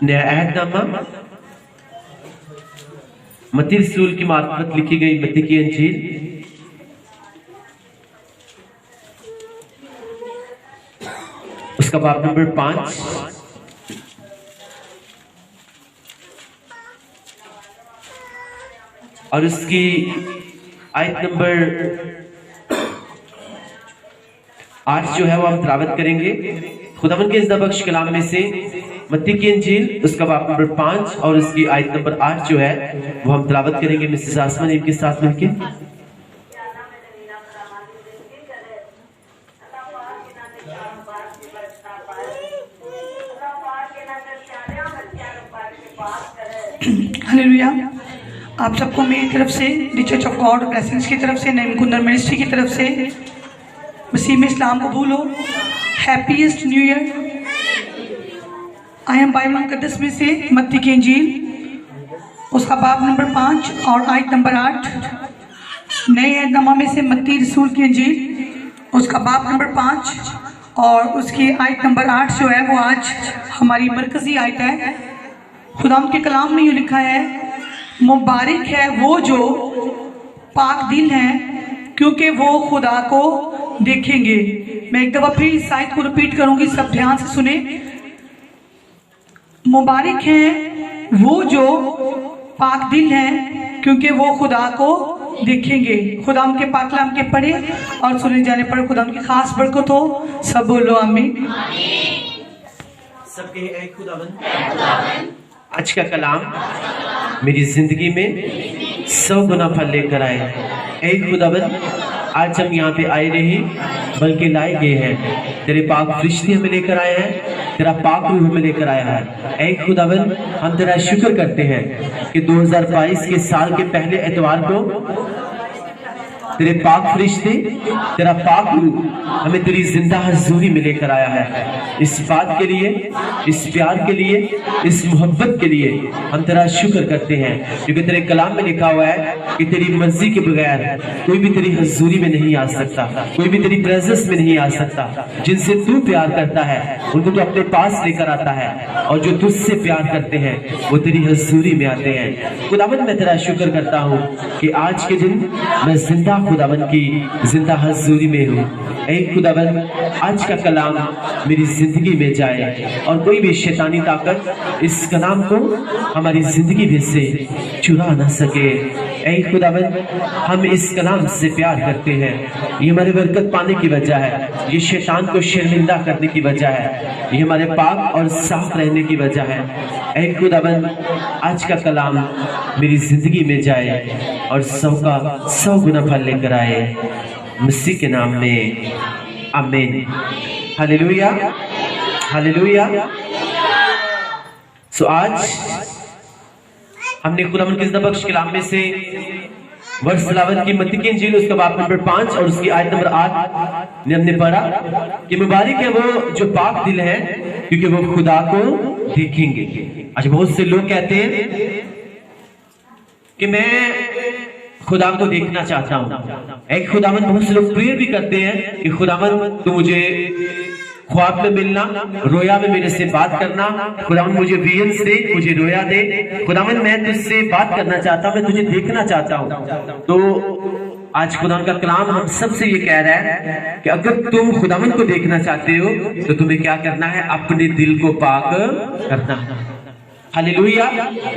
नया अहदनामा मत्ती रसूल की मार्फत लिखी गई मत्ती की अंजील उसका बाब नंबर 5 और उसकी आयत नंबर 8 जो है वो हम तिलावत करेंगे खुदावंद के ज़िंदा बख्श कलाम में से मत्ती की अंजील उसका बाब नंबर 5 और उसकी आयत नंबर 8 जो है वो हम तिलावत करेंगे मिसेस आसमा नीम के साथ मिलके। हालेलुया। आप सबको मेरी तरफ से the church of God blessings की तरफ से नईम कुंदर मिनिस्ट्री की तरफ से मसीह में इस्लाम कबूल हो। Happiest new year. I am Bible मुकद्दस में से मत्ती की इंजील उसका बाब नंबर 5 और आयत नंबर 8, नए अहदनामा में से मत्ती रसूल की इंजील उसका बाब नंबर 5 और उसकी आयत नंबर 8 जो है वो आज हमारी मरकजी आयत है। खुदाम के कलाम में यूँ लिखा है, मुबारक है वो जो पाक दिल हैं क्योंकि वो खुदा को देखेंगे। मैं एक दफ़ा फिर इस आयत को रिपीट करूंगी, सब ध्यान से सुने। मुबारक हैं वो जो पाक दिल हैं क्योंकि वो खुदा को देखेंगे। खुदा उनके पाक कलाम के पढ़े और सुने जाने पर खुदा उनकी खास बरकत हो। सब बोलो आमीन। सबके ऐ खुदावंद आज का कलाम मेरी जिंदगी में 100 गुना फल लेकर आए। ऐ खुदावंद आज हम यहाँ पे आए नहीं बल्कि लाए गए हैं। तेरे पाक फरिश्ते हमें लेकर आए हैं, तेरा पाक रूह हमें लेकर आया है। ऐ खुदावंद हम तेरा शुक्र करते हैं कि 2022 के साल के पहले एतवार को तेरे पाक फरिश्ते तेरा पाक रूह हमें तेरी जिंदा हजूरी में लेकर आया है। इस बात के लिए, इस प्यार के लिए, इस मोहब्बत के लिए हम तेरा शुक्र करते हैं क्योंकि तेरे कलाम में लिखा हुआ है कि तेरी मर्जी के बगैर कोई भी तेरी हजूरी में नहीं आ सकता, कोई भी तेरी प्रेजेंस में नहीं आ सकता। जिनसे तू प्यार करता है उनको तो अपने पास लेकर आता है और जो तुझसे प्यार करते हैं वो तेरी हजूरी में आते हैं। खुदावंद मैं तेरा शुक्र करता हूँ कि आज के दिन मैं जिंदा खुदावंद की जिंदा हजूरी में हूँ। ऐ खुदावंद आज का कलाम मेरी जिंदगी में जाए और कोई भी शैतानी ताकत इस कलाम को हमारी जिंदगी में से चुरा ना सके। ऐ खुदावंद हम इस कलाम से प्यार करते हैं, ये हमारे बरकत पाने की वजह है, ये शैतान को शर्मिंदा करने की वजह है, ये हमारे पाक और साफ रहने की वजह है। ऐ खुदावंद आज का कलाम मेरी जिंदगी में जाए और 100 का 100 गुना फल लेकर आए, मसीह के नाम में आमीन। Hallelujah, hallelujah. सो आज हमने खुदावंद के ज़िंदा बख्श कलाम में से वर्ष तिलावत की मत्ती की इंजील उसका बाब नंबर 5 और उसकी आयत नंबर 8 ने हमने पढ़ा कि मुबारक है वो जो पाक दिल है क्योंकि वो खुदा को देखेंगे। आज बहुत से लोग कहते हैं कि मैं खुदा को देखना चाहता हूँ। एक खुदावंद बहुत से लोग प्रेयर भी करते हैं कि खुदावंद तू मुझे ख्वाब में मिलना, रोया में मेरे से बात करना, खुदावंद मुझे विजन्स दे, मुझे रोया दे, खुदावंद मैं तुझसे बात करना चाहता हूँ, मैं तुझे देखना चाहता हूँ। तो आज खुदावंद का कलाम हम सबसे ये कह रहा है कि अगर तुम खुदावंद को देखना चाहते हो तो तुम्हें क्या करना है, अपने दिल को पाक करना। हालेलुया।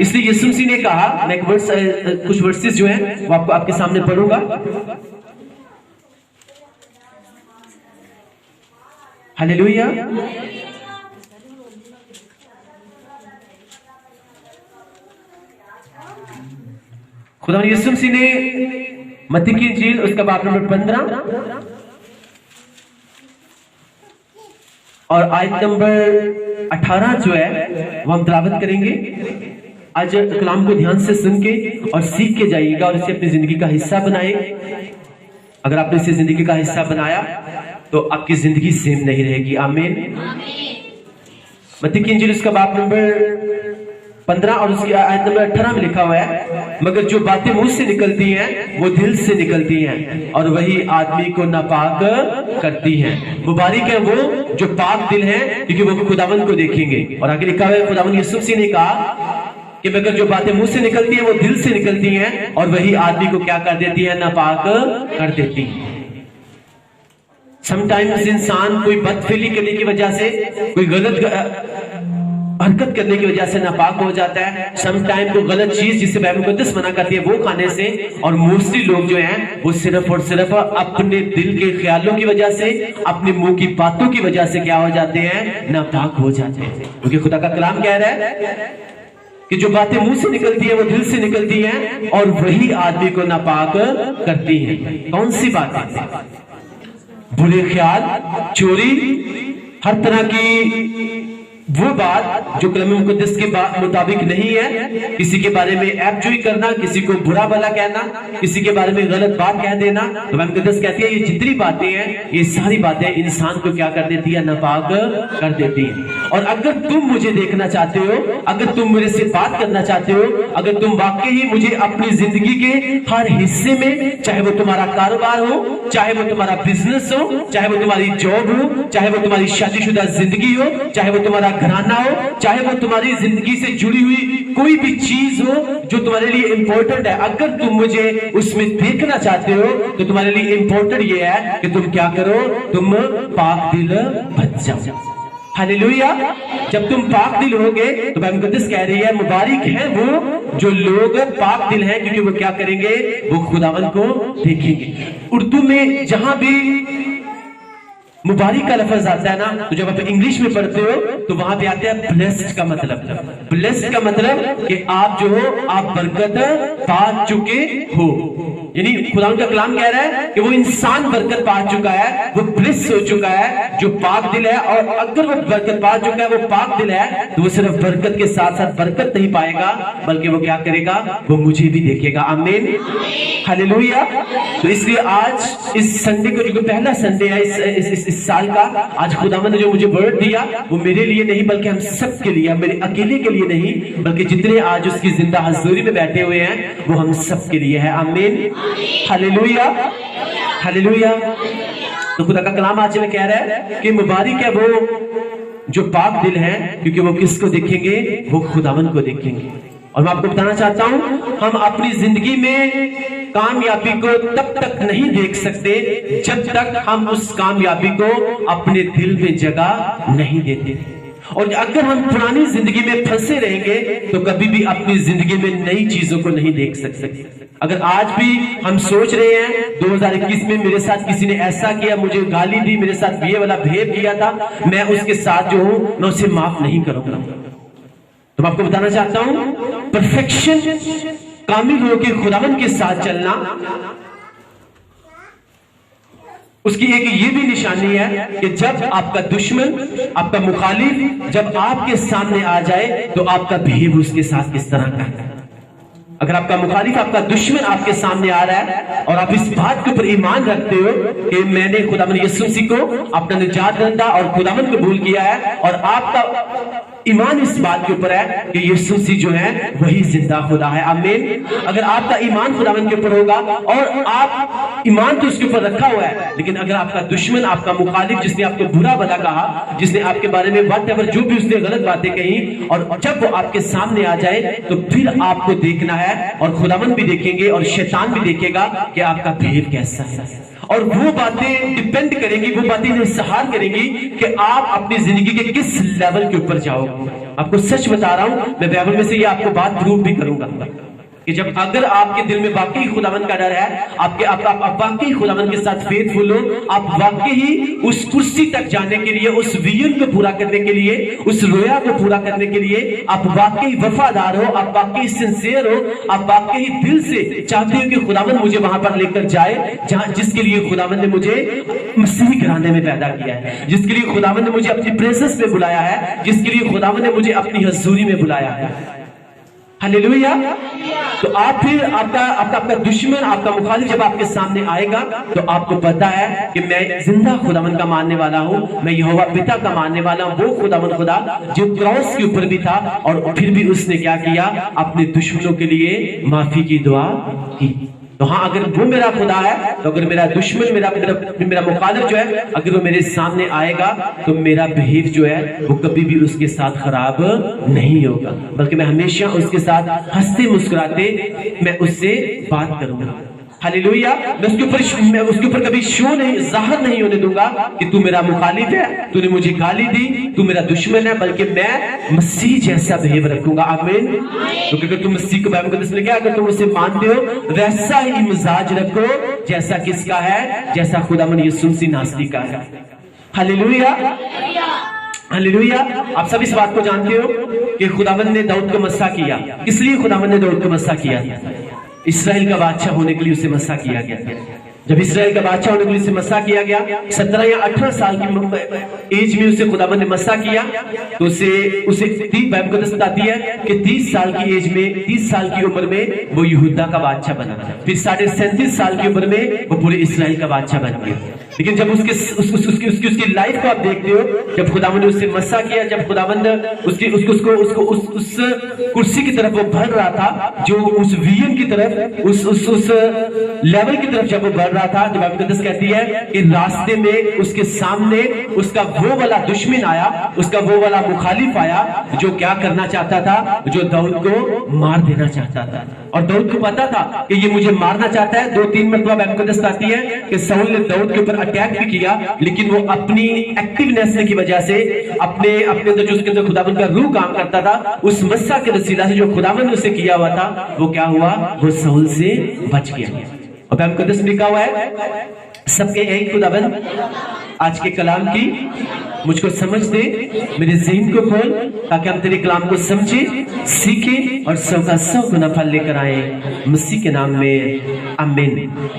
इसलिए यीशु मसीह ने कहा, मैं कुछ वर्सेस जो है वो आपको आपके सामने पढ़ूंगा। हालेलुया। खुदा यीशु मसीह ने मत्ती की इंजील उसका बाब नंबर 15 और आयत नंबर 18 जो है वो हम तिलावत करेंगे। आज कलाम को ध्यान से सुन के और सीख के जाइएगा और इसे अपनी जिंदगी का हिस्सा बनाए। अगर आपने इसे जिंदगी का हिस्सा बनाया तो आपकी जिंदगी सेम नहीं रहेगी। आमीन। मत्ती की इंजील उसका बाब नंबर 15 और उसकी आयत नंबर 18 में लिखा हुआ है मगर जो बातें मुंह से निकलती हैं वो दिल से निकलती हैं और वही आदमी को नापाक करती हैं। मुबारक है वो जो पाक दिल है क्योंकि वो खुदावंद को देखेंगे। और आगे लिखा है खुदावंद यीशु मसीह ने कहा कि मगर जो बातें मुंह से निकलती हैं वो दिल से निकलती हैं और वही आदमी को क्या कर देती है, नापाक कर देती है। समटाइम्स इंसान कोई बदफेली करने की वजह से, कोई गलत हरकत करने की वजह से नापाक हो जाता है। समटाइम को गलत चीज जिसे बाइबल मुकद्दस मना करती है वो खाने से, और मोस्टली लोग जो हैं वो सिर्फ और सिर्फ अपने दिल के ख्यालों की वजह से, अपने मुंह की बातों की वजह से क्या हो जाते हैं, नापाक हो जाते हैं। क्योंकि खुदा का कलाम कह रहा है कि जो बातें मुंह से निकलती है वो दिल से निकलती हैं और वही आदमी को नापाक करती है। कौन सी बातें? बुरे ख्याल, चोरी, हर तरह की वो बात जो कलम मुकद्दस के मुताबिक नहीं है, किसी के बारे में ऐबजोई करना, किसी को बुरा भला कहना, किसी के बारे में गलत बात कह देना। तो कलम मुकद्दस कहती है ये जितनी बातें हैं ये सारी बातें इंसान को क्या कर देती है, नापाक कर देती है। और अगर तुम मुझे देखना चाहते हो, अगर तुम मेरे से बात करना चाहते हो, अगर तुम वाकई ही मुझे अपनी जिंदगी के हर हिस्से में, चाहे वो तुम्हारा कारोबार हो, चाहे वो तुम्हारा बिजनेस हो, चाहे वो तुम्हारी जॉब हो, चाहे वो तुम्हारी शादीशुदा जिंदगी हो, चाहे वो तुम्हारा घराना हो, चाहे वो तुम्हारी जिंदगी से जुड़ी हुई कोई भी चीज हो जो तुम्हारे लिए इंपॉर्टेंट है, अगर तुम मुझे उसमें देखना चाहते हो तो तुम्हारे लिए इंपॉर्टेंट ये है कि तुम क्या करो, तुम पाक दिल बन जाओ। हालेलुया। जब तुम पाक दिल होगे तो बाइबल मुकद्दस कह रही है मुबारक है वो जो लोग पाक दिल हैं क्योंकि वो क्या करेंगे, वो खुदावंद को देखेंगे। उर्दू में जहां भी मुबारक का लफ्ज आता है ना, तो जब आप इंग्लिश में पढ़ते हो तो वहां पे आता है ब्लेस्ड का मतलब। ब्लेस्ड का मतलब कि आप जो हो, आप बरकत पा चुके हो। यानी खुदा का कलाम कह रहा है कि वो इंसान बरकत पा चुका है, वो ब्लेस हो चुका है जो पाक दिल है। और अगर वो बरकत पा चुका है, वो पाक दिल है, तो वो सिर्फ बरकत के साथ साथ बरकत नहीं पाएगा बल्कि वो क्या करेगा, वो मुझे भी देखेगा। आमीन, हालेलुया। तो इसलिए आज इस संडे को, जो पहला संडे है इस साल का, आज खुदावंद ने जो मुझे वर्ड दिया वो मेरे लिए नहीं बल्कि हम सब के लिए, मेरे अकेले के लिए नहीं बल्कि जितने आज उसकी जिंदा हजूरी में बैठे हुए हैं वो हम सब के लिए है। आमीन, हालेलुया, हालेलुया। तो खुदा का कलाम आज में कह रहा है कि मुबारक है वो जो पाक दिल है क्योंकि वो किसको देखेंगे, वो खुदावंद को देखेंगे। और मैं आपको बताना चाहता हूं, हम अपनी जिंदगी में कामयाबी को तब तक नहीं देख सकते जब तक हम उस कामयाबी को अपने दिल में जगह नहीं देते। और अगर हम पुरानी जिंदगी में फंसे रहेंगे तो कभी भी अपनी जिंदगी में नई चीजों को नहीं देख सकते। अगर आज भी हम सोच रहे हैं 2021 में मेरे साथ किसी ने ऐसा किया, मुझे गाली दी, मेरे साथ ये वाला भेद किया था, मैं उसके साथ जो हूं मैं उसे माफ नहीं करूंगा। तो मैं आपको बताना चाहता हूं, परफेक्शन, कामिल होकर खुदावंद के साथ चलना, उसकी एक ये भी निशानी है कि जब आपका दुश्मन, आपका मुखालिफ जब आपके सामने आ जाए तो आपका बिहेव उसके साथ किस तरह का है। अगर आपका मुखालिफ, आपका दुश्मन आपके सामने आ रहा है और आप इस बात के ऊपर ईमान रखते हो कि मैंने खुदावंद यीशु मसीह को अपना निजात दहिंदा और खुदावंद कबूल किया है, और आपका ईमान इस बात के ऊपर है कि यीशु मसीह जो है वही जिंदा खुदा है। आमीन। अगर आपका ईमान खुदावंद के ऊपर होगा, और आप ईमान तो उसके ऊपर रखा हुआ है, लेकिन अगर आपका दुश्मन, आपका मुखालिफ, जिसने आपको बुरा भला कहा, जिसने आपके बारे में व्हाटएवर जो भी उसने गलत बातें कही, और जब वो आपके सामने आ जाए तो फिर आपको देखना है, और खुदावंद भी देखेंगे और शैतान भी देखेगा कि आपका बिहेव कैसा है। और वो बातें डिपेंड करेंगी, वो बातें इंतजार करेंगी कि आप अपनी जिंदगी के किस लेवल के ऊपर जाओगे। आपको सच बता रहा हूं, मैं बाइबल में से ये आपको बात प्रूव भी करूंगा कि जब अगर आपके दिल में वाकई खुदावंद का डर है, आप वाकई खुदावंद के साथ फेथफुल हो, आप वाकई ही उस कुर्सी तक जाने के लिए, उस विजन को पूरा करने के लिए, उस रोया को पूरा करने के लिए आप वाकई वफादार हो, आप वाकई सिंसियर हो, आप वाकई दिल से चाहते हो कि खुदावंद मुझे वहां पर लेकर जाए जहां, जिसके लिए खुदावंद ने मुझे मसीही घराने में पैदा किया है, जिसके लिए खुदावंद ने मुझे अपनी प्रेजेंस में बुलाया है, जिसके लिए खुदावंद ने मुझे अपनी हजूरी में बुलाया है। हालेलुया। तो आप फिर आपका दुश्मन, आपका मुखालिफ जब आपके सामने आएगा तो आपको पता है कि मैं जिंदा खुदावन का मानने वाला हूँ, मैं यहोवा पिता का मानने वाला हूँ, वो खुदावन खुदा जो क्रॉस के ऊपर भी था और फिर भी उसने क्या किया, अपने दुश्मनों के लिए माफी की दुआ की। तो हाँ, अगर वो मेरा खुदा है तो अगर मेरा दुश्मन, मेरा मुखालिफ जो है, अगर वो मेरे सामने आएगा तो मेरा बिहेव जो है वो कभी भी उसके साथ खराब नहीं होगा, बल्कि मैं हमेशा उसके साथ हंसते मुस्कुराते मैं उससे बात करूंगा। हालेलुया। मैं उसके ऊपर कभी जाहिर नहीं होने दूंगा कि तू मेरा मुखालिफ है, तूने मुझे गाली दी, तू मेरा दुश्मन है, बल्कि मैं मसीह जैसा बिहेव रखूंगा। आमीन। क्योंकि अगर तुम मसीह को, बाइबल में लिखा है, अगर तुम उसे मानते हो वैसा ही मिजाज रखो जैसा किसका है, जैसा खुदावन यीशु मसीह नासरी का है। Hallelujah, hallelujah. आप सब इस बात को जानते हो कि खुदावन ने दाऊद को मस्सा किया। इसलिए खुदावन ने दाऊद को मस्सा किया, इसराइल का बादशाह होने के लिए उसे मस्सा किया गया। जब इसराइल का बादशाह होने के लिए उसे मस्सा किया गया, 17 या 18 साल की एज में उसे खुदावन ने मस्सा किया, तो उसे बाइबल बताती है कि 30 साल की एज में, 30 साल की उम्र में वो यहूदा का बादशाह बना। फिर 37.5 साल की उम्र में वो पूरे इसराइल का बादशाह बन गया। लेकिन जब उसकी लाइफ को आप देखते हो, जब खुदावन ने उससे मस्सा किया, जब खुदावन उस कुर्सी की तरफ वो बढ़ रहा था, जो उस विजन की तरफ, उस लेवल की तरफ जब वो बढ़ रहा था, जब बाइबल कहती है कि रास्ते में उसके सामने उसका वो वाला दुश्मन आया, उसका वो वाला मुखालिफ आया जो क्या करना चाहता था, जो दाऊद को मार देना चाहता था। और दाऊद को पता था कि ये मुझे मारना चाहता है। 2-3 मरतबा बाइबल आती है कि शाऊल ने दाऊद के ऊपर अटैक भी किया, लेकिन वो अपनी एक्टिवनेस की वजह से, अपने अंदर जो उसके अंदर खुदावन का रूह काम करता था, उस मस्सा के वसीला से जो खुदावन ने उसे किया हुआ था, वो क्या हुआ, वो शाऊल से बच गया। और बाइबल में लिखा हुआ है, सबके एक खुदावन आज के कलाम की मुझको समझ दे, मेरे ज़हन को खोल, ताकि हम तेरे कलाम को समझे, सीखे और 100 का 100 गुना फल लेकर आए, मसीह के नाम में आमीन।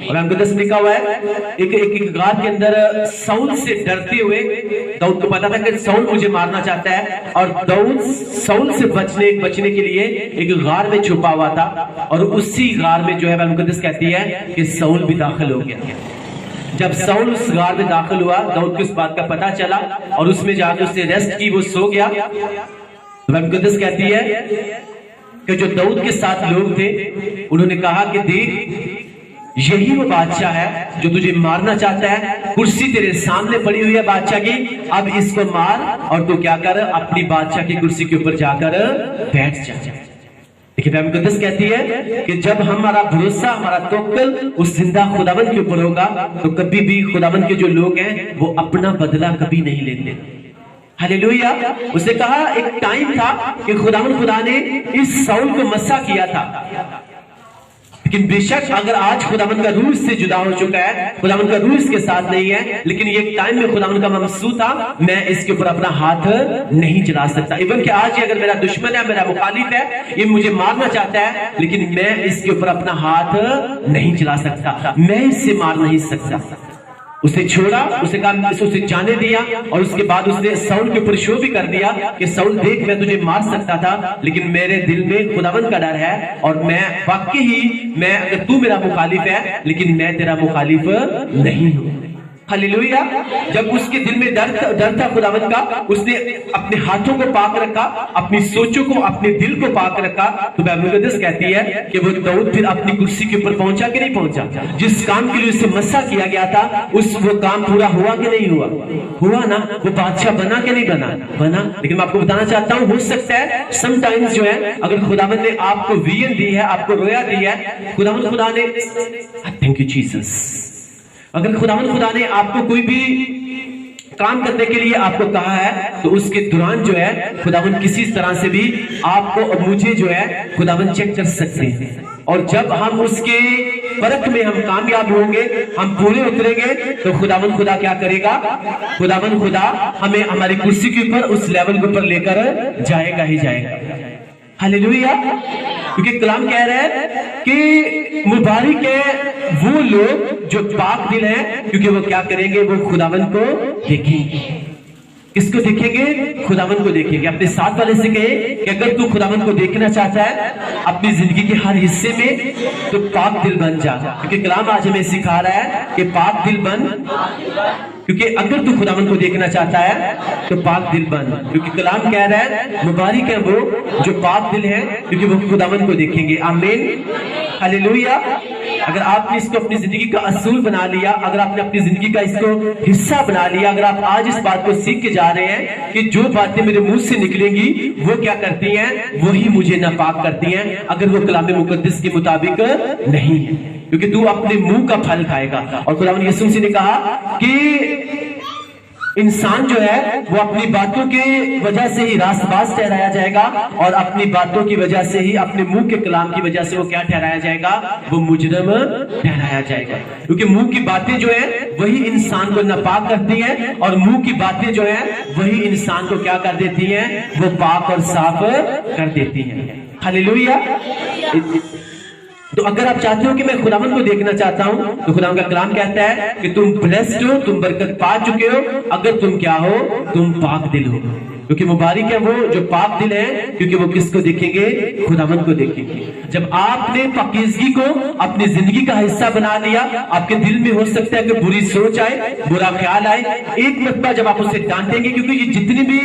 और हमको 10 लिखा हुआ है, एक गार के अंदर शाऊल से डरते हुए, दाऊद को पता था कि शाऊल मुझे मारना चाहता है, और दाऊद शाऊल से बचने के लिए एक गार में छुपा हुआ था, और उसी गार में जो है मुकद्दस कहती है कि शाऊल भी दाखिल हो गया। जब शाऊल उस गार में दाखिल हुआ, दाऊद को इस बात का पता चला और उसमें जाकर उसने रेस्ट की, वो सो गया। मुकद्दस कहती है कि जो दाऊद के साथ लोग थे, उन्होंने कहा कि देख, यही वो बादशाह है जो तुझे मारना चाहता है, कुर्सी तेरे सामने पड़ी हुई है बादशाह की, अब इसको मार और तू क्या कर, अपनी बादशाह की कुर्सी के ऊपर जाकर बैठ जा। देखिए बाइबल मुकद्दस कहती है कि जब हमारा भरोसा, हमारा तवक्कुल उस जिंदा खुदावन के ऊपर होगा, तो कभी भी खुदावन के जो लोग हैं वो अपना बदला कभी नहीं लेते। हालेलुया। उसने कहा एक टाइम था कि खुदा ने इस शाऊल को मस्सा किया था, लेकिन बेशक अगर आज खुदावन का रूह इससे जुदा हो चुका है, खुदावन का रूह इसके साथ नहीं है, लेकिन ये टाइम में खुदावन का ममसू था, मैं इसके ऊपर अपना हाथ नहीं चला सकता। इवन कि आज अगर मेरा दुश्मन है, मेरा मुखालिफ है, ये मुझे मारना चाहता है, लेकिन मैं इसके ऊपर अपना हाथ नहीं चला सकता, मैं इससे मार नहीं सकता। उसे छोड़ा, उसे कहा, उसे जाने दिया, और उसके बाद उसने शाऊल के ऊपर शो भी कर दिया कि शाऊल देख, मैं तुझे मार सकता था, लेकिन मेरे दिल में खुदावन का डर है, और मैं वाकई ही, मैं अगर तू मेरा मुखालिफ है, लेकिन मैं तेरा मुखालिफ नहीं हूं। हालेलुया। जब उसके दिल में डर था खुदावन का, उसने अपने हाथों को पाक रखा, अपनी सोचों को, अपने दिल को पाक रखा, तो बाइबल मुकद्दस कहती है कि वो दाऊद फिर अपनी कुर्सी के ऊपर पहुंचा कि नहीं पहुंचा। जिस काम के लिए उसे मस्सा किया गया था, वो काम पूरा हुआ कि नहीं हुआ, हुआ ना। वो बादशाह बना कि नहीं बना। लेकिन मैं आपको बताना चाहता हूं, हो सकता है समटाइम्स जो है, अगर खुदावन ने आपको विजन दी है, आपको रोया दी है, खुदा ने, थैंक यू जीसस, अगर खुदा ने आपको कोई भी काम करने के लिए आपको कहा है, तो उसके दौरान जो है खुदावन किसी तरह से भी आपको और मुझे जो है खुदावन चेक कर सकते हैं, और जब हम उसके परख में हम कामयाब होंगे, हम पूरे उतरेंगे, तो खुदा क्या करेगा, खुदा हमें हमारी कुर्सी के ऊपर, उस लेवल के ऊपर लेकर जाएगा ही जाएगा। हालेलुया। क्योंकि कलाम कह रहा है कि मुबारक है वो लोग जो पाक दिल हैं, क्योंकि वो क्या करेंगे, वो खुदावन को देखेंगे। किसको देखेंगे? खुदावन को देखेंगे। अपने साथ वाले से कहे कि अगर तू खुदावन को देखना चाहता है अपनी जिंदगी के हर हिस्से में तो पाक दिल बन जा, क्योंकि कलाम आज हमें सिखा रहा है कि पाक दिल बन, क्योंकि अगर तू खुदावन को देखना चाहता है तो पाक दिल बन, क्योंकि कलाम कह रहा है मुबारक है वो जो पाक दिल है, क्योंकि वो खुदावन को देखेंगे। आमीन, हालेलुया। अगर आपने इसको अपनी जिंदगी का असूल बना लिया, अगर आपने अपनी जिंदगी का इसको हिस्सा बना लिया, अगर आप आज इस बात को सीख के जा रहे हैं कि जो बातें मेरे मुंह से निकलेंगी वो क्या करती हैं? वही मुझे नापाक करती हैं, अगर वो कलाम मुकद्दस के मुताबिक नहीं है, क्योंकि तू अपने मुंह का फल खाएगा। और खुदावंद यीशु मसीह ने कहा कि इंसान जो है वो अपनी बातों के वजह से ही रास्तबाज ठहराया जाएगा, और अपनी बातों की वजह से ही, अपने मुंह के कलाम की वजह से वो क्या ठहराया जाएगा? वो मुजरम ठहराया जाएगा, क्योंकि मुंह की बातें जो है वही इंसान को नापाक करती हैं, और मुंह की बातें जो है वही इंसान को क्या कर देती हैं? वो पाक और साफ कर देती हैं। हालेलुया। तो अगर आप चाहते हो कि मैं खुदावन को देखना चाहता हूं, तो खुदावन का कलाम कहता है कि तुम ब्लेस्ड हो, तुम बरकत पा चुके हो अगर तुम क्या हो? तुम पाक दिल हो, क्योंकि मुबारक है वो जो पाक दिल है, क्योंकि वो किसको देखेंगे? खुदावन को देखेंगे। जब आपने पाकीज़गी को अपनी जिंदगी का हिस्सा बना लिया, आपके दिल में हो सकता है कि बुरी सोच आए, बुरा ख्याल आए, एक मरतबा जब आप उसे डांटेंगे, क्योंकि ये जितनी भी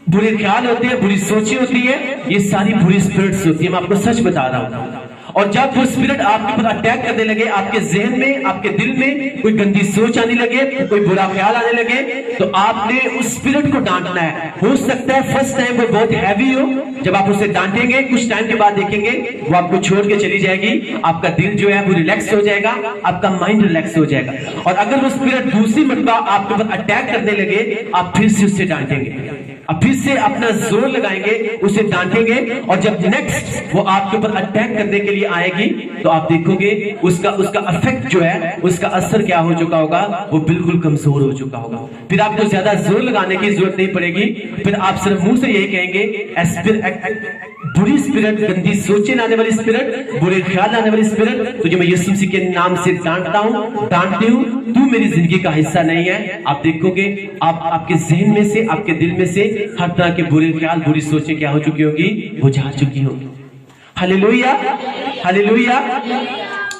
बुरे ख्याल होते हैं, बुरी सोचें होती है, ये सारी बुरी स्पिरिट्स होती है। मैं आपको सच बता रहा हूं। और जब वो स्पिरिट आपके ऊपर अटैक करने लगे, आपके जहन में, आपके दिल में कोई गंदी सोच आने लगे, कोई बुरा ख्याल आने लगे, तो आपने उस स्पिरिट को डांटना है। हो सकता है फर्स्ट टाइम वो बहुत हैवी हो, जब आप उसे डांटेंगे कुछ टाइम के बाद देखेंगे वो आपको छोड़ के चली जाएगी, आपका दिल जो है वो रिलैक्स हो जाएगा, आपका माइंड रिलैक्स हो जाएगा। और अगर वो स्पिरिट दूसरी मरतबा आपके ऊपर अटैक करने लगे, आप फिर से उससे डांटेंगे, अब फिर से अपना जोर लगाएंगे, उसे डांटेंगे, और जब नेक्स्ट वो आपके ऊपर अटैक करने के लिए आएगी तो आप देखोगे उसका इफेक्ट जो है, उसका असर क्या हो चुका होगा? वो बिल्कुल कमजोर हो चुका होगा। फिर आपको ज्यादा जोर लगाने की जरूरत नहीं पड़ेगी, फिर आप सिर्फ मुंह से यही कहेंगे, बुरी स्पिरिट, गंदी सोचें लाने वाली स्पिरिट, बुरे ख्याल लाने वाली स्पिरिट, तो जो मैं यीशु मसीह के नाम से डांटता हूं, डांटती हूं, तू मेरी जिंदगी का हिस्सा नहीं है। आप देखोगे आपके जहन में से, आपके दिल में से हर तरह के बुरे ख्याल, बुरी सोचें क्या हो चुकी होगी? वो जा चुकी होगी। Hallelujah, hallelujah,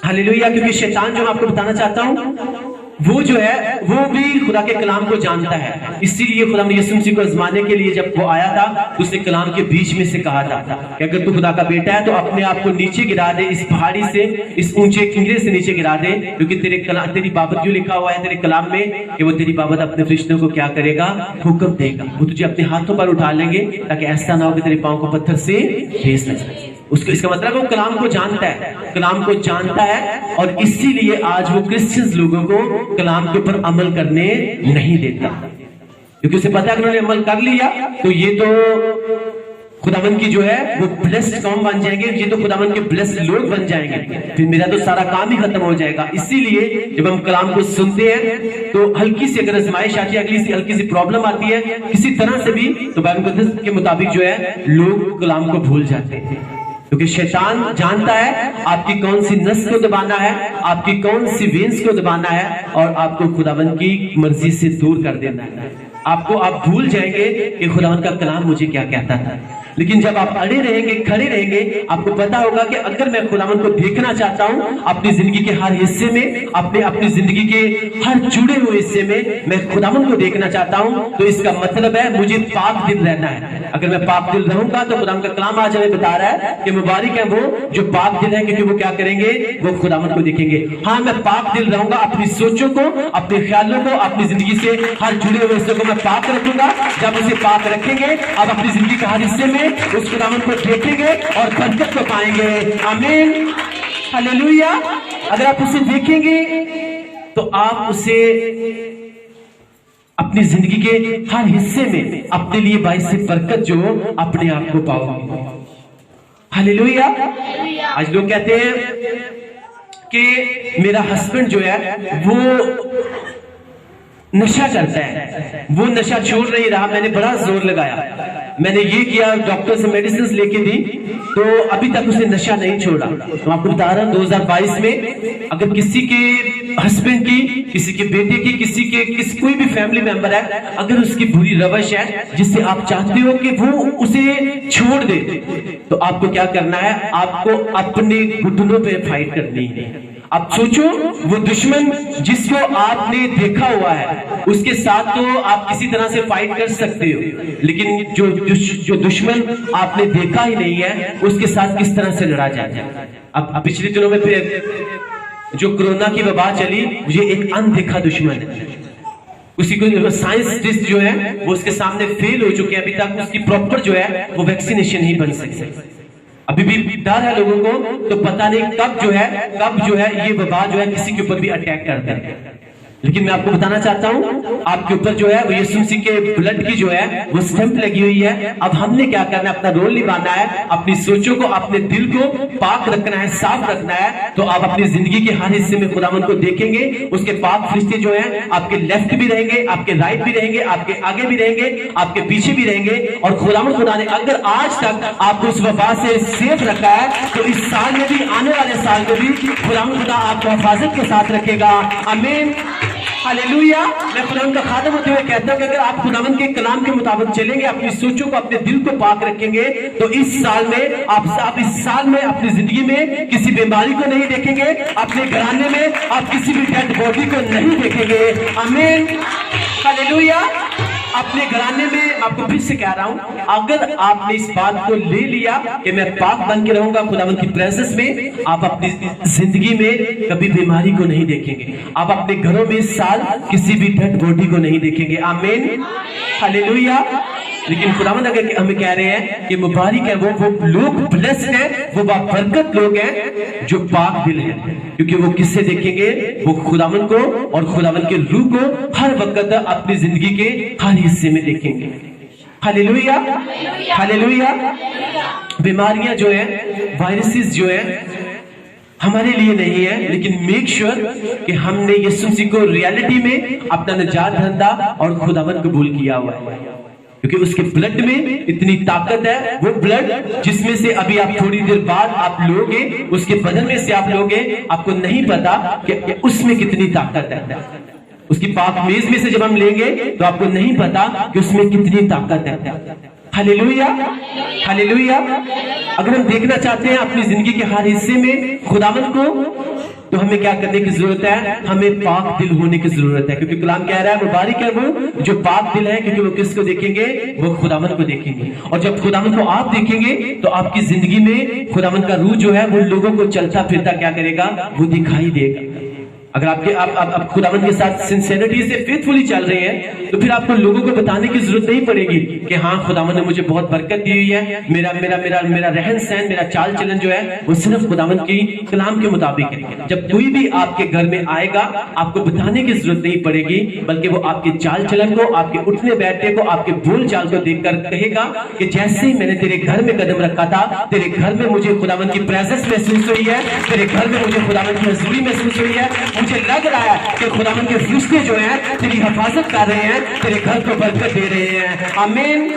hallelujah. क्योंकि शैतान जो मैं आपको बताना चाहता हूं वो जो है वो भी खुदा के कलाम को जानता है, इसीलिए खुदा ने यीशु मसीह को आजमाने के लिए जब वो आया था तो उसने कलाम के बीच में से कहा था कि अगर तू खुदा का बेटा है तो अपने आप को नीचे गिरा दे, इस पहाड़ी से, इस ऊंचे किंगरे से नीचे गिरा दे, क्योंकि तेरी बाबत क्यों लिखा हुआ है तेरे कलाम में कि वो तेरी बाबत अपने फरिश्तों को क्या करेगा? हुक्म देगा। वो तुझे अपने हाथों पर उठा लेंगे ताकि ऐसा ना हो कि तेरे पांव को पत्थर से ठेस न जाए। उसको इसका मतलब वो कलाम को जानता है, कलाम को जानता है, और इसीलिए आज वो क्रिश्चियंस लोगों को कलाम के ऊपर अमल करने नहीं देता, क्योंकि उसे पता है कि उन्होंने अमल कर लिया तो ये तो खुदावन की जो है वो ब्लेस्ड कौम बन जाएंगे, ये तो खुदावन के ब्लेस्ड लोग बन जाएंगे, फिर मेरा तो सारा काम ही खत्म हो जाएगा। इसीलिए जब हम कलाम को सुनते हैं तो हल्की सी अगर आजमाइश आती है, हल्की सी प्रॉब्लम आती है किसी तरह से भी, तो बाइबल के मुताबिक जो है लोग कलाम को भूल जाते हैं, क्योंकि शैतान जानता है आपकी कौन सी नस को दबाना है, आपकी कौन सी वेंस को दबाना है, और आपको खुदावन की मर्जी से दूर कर देना है। आप भूल जाएंगे कि खुदावन का कलाम मुझे क्या कहता था। लेकिन जब आप अड़े रहेंगे, खड़े रहेंगे, आपको पता होगा कि अगर मैं खुदावन को देखना चाहता हूं अपनी जिंदगी के हर हिस्से में, अपनी जिंदगी के हर जुड़े हुए हिस्से में मैं खुदावन को देखना चाहता हूं, तो इसका मतलब है मुझे पाक दिल रहना है। अगर मैं पाक दिल रहूंगा तो खुदावन का कलाम आज हमें बता रहा है कि मुबारक है वो जो पाक दिल है, क्योंकि वो क्या करेंगे? वो खुदावन को देखेंगे। हाँ, मैं पाक दिल रहूंगा, अपनी सोचों को, अपने ख्यालों को, अपनी जिंदगी से हर जुड़े हुए हिस्से को मैं पाक रखूंगा। जब उसे पाक रखेंगे आप अपनी जिंदगी के हर हिस्से में उस खुदावन को देखेंगे और बरकत को पाएंगे। आमीन, हालेलुया। अगर आप उसे देखेंगे तो आप उसे अपनी जिंदगी के हर हिस्से में अपने लिए बाइस से बरकत जो अपने आप को पाओगे। हालेलुया। आज लोग कहते हैं कि मेरा हस्बैंड जो है वो नशा करता है, वो नशा छोड़ नहीं रहा, मैंने बड़ा जोर लगाया, मैंने ये किया, डॉक्टर से मेडिसिन लेके दी, तो अभी तक उसने नशा नहीं छोड़ा। तो आपको बता रहा हूं 2022 में अगर किसी के हस्बैंड की, किसी के बेटे की, किसी कोई भी फैमिली मेंबर है, अगर उसकी बुरी रवश है जिससे आप चाहते हो कि वो उसे छोड़ दे, तो आपको क्या करना है? आपको अपने घुटनों पे फाइट करनी है। अब सोचो, वो दुश्मन जिसको आपने देखा हुआ है उसके साथ तो आप किसी तरह से फाइट कर सकते हो, लेकिन जो दुश्मन आपने देखा ही नहीं है उसके साथ किस तरह से लड़ा जाए? अब पिछले दिनों में फिर जो कोरोना की वबा चली, ये एक अनदेखा दुश्मन है। उसी को साइंटिस्ट जो है वो उसके सामने फेल हो चुके हैं, अभी तक उसकी प्रॉपर जो है वो वैक्सीनेशन ही बन सकती। अभी भी डर है लोगों को, तो पता नहीं कब जो है ये वबा जो है किसी के ऊपर भी अटैक करता है। लेकिन मैं आपको बताना चाहता हूं, आपके ऊपर जो है वो यीशु मसीह के ब्लड की जो है वो स्टैंप लगी हुई है। अब हमने क्या करना है? अपना रोल निभाना है, अपनी सोचों को, अपने दिल को पाक रखना है, साफ रखना है। तो आप अपनी जिंदगी के हर हिस्से में खुदावंद को देखेंगे, उसके पाक फरिश्ते जो है आपके लेफ्ट भी रहेंगे, आपके राइट भी रहेंगे, आपके आगे भी रहेंगे, आपके पीछे भी रहेंगे। और खुदावंद खुदा ने अगर आज तक आपको उस वबा से सेफ रखा है, तो इस साल में भी, आने वाले साल में भी खुदावंद खुदा आपको हिफाजत के साथ रखेगा। आमीन, हालेलुया। मैं खुदावंद का खादम होते हुए कहता हूं कि अगर आप खुदावंद के कलाम के मुताबिक चलेंगे, अपनी सोचों को, अपने दिल को पाक रखेंगे, तो इस साल में आप इस साल में अपनी जिंदगी में किसी बीमारी को नहीं देखेंगे, अपने घराने में आप किसी भी डेड बॉडी को नहीं देखेंगे। आमीन, हालेलुया। अपने घराने में, आपको फिर से कह रहा हूं, अगर आपने इस बात को ले लिया कि मैं पाक बन के रहूंगा खुदावंद की प्रेजेंस में, आप अपनी जिंदगी में कभी बीमारी को नहीं देखेंगे। आप अपने घरों में इस साल किसी भी डेड बॉडी को नहीं देखेंगे। आमीन, हालेलुया। लेकिन खुदावंद अगर हमें कह रहे हैं कि मुबारक है वो लोग, ब्लेस्ड हैं, वो बाबरकत लोग हैं जो पाक दिल हैं, क्योंकि वो किससे देखेंगे? वो खुदावंद को और खुदावंद के रूह को हर वक्त अपनी जिंदगी के हर हिस्से में देखेंगे। Hallelujah, hallelujah. बीमारियां जो है, वायरसेस जो है, हमारे लिए नहीं है, लेकिन मेक श्योर कि हमने यीशु मसीह को रियलिटी में अपना निजात धंधा और खुदावंद कबूल किया हुआ है, क्योंकि उसके ब्लड में इतनी ताकत है। वो ब्लड जिसमें से अभी आप थोड़ी देर बाद आप लोगे, उसके बदन में से आप लोगे, आपको नहीं पता कि उसमें कितनी ताकत है। उसकी पाक मेज में से जब हम लेंगे तो आपको नहीं पता कि उसमें कितनी ताकत है। Hallelujah, hallelujah. अगर हम देखना चाहते हैं अपनी जिंदगी के हर हिस्से में खुदावंद को, तो हमें क्या करने की जरूरत है? हमें पाक दिल होने की जरूरत है, क्योंकि कलाम कह रहा है मुबारक है वो जो पाक दिल है, क्योंकि वो किसको देखेंगे? वो खुदावंद को देखेंगे। और जब खुदावंद को आप देखेंगे तो आपकी जिंदगी में खुदावंद का रूह जो है वो लोगों को चलता फिरता क्या करेगा? वो दिखाई देगा। अगर आप खुदावंद के साथ सिंसेरिटी से फेथफुली चल रहे हैं, तो फिर आपको लोगों को बताने की जरूरत नहीं पड़ेगी कि हाँ खुदावंद ने मुझे बहुत बरकत दी हुई है, मेरा रहन सहन, मेरा चाल चलन जो है वो सिर्फ खुदावंद की कलाम के मुताबिक है। जब कोई भी आपके घर में आएगा, आपको बताने की जरूरत नहीं पड़ेगी, बल्कि वो आपके चाल चलन को, आपके उठने बैठने को, आपके बोल चाल को देखकर कहेगा कि जैसे ही मैंने तेरे घर में कदम रखा था, तेरे घर में मुझे खुदावंद की प्रेजेंस महसूस हुई है, तेरे घर में मुझे खुदावंद की हजूरी महसूस हुई है, मुझे लग रहा है कि खुदावंद के फरिश्ते जो हैं तेरी हिफाजत कर रहे हैं, तेरे घर को बरकत दे रहे हैं। आमीन,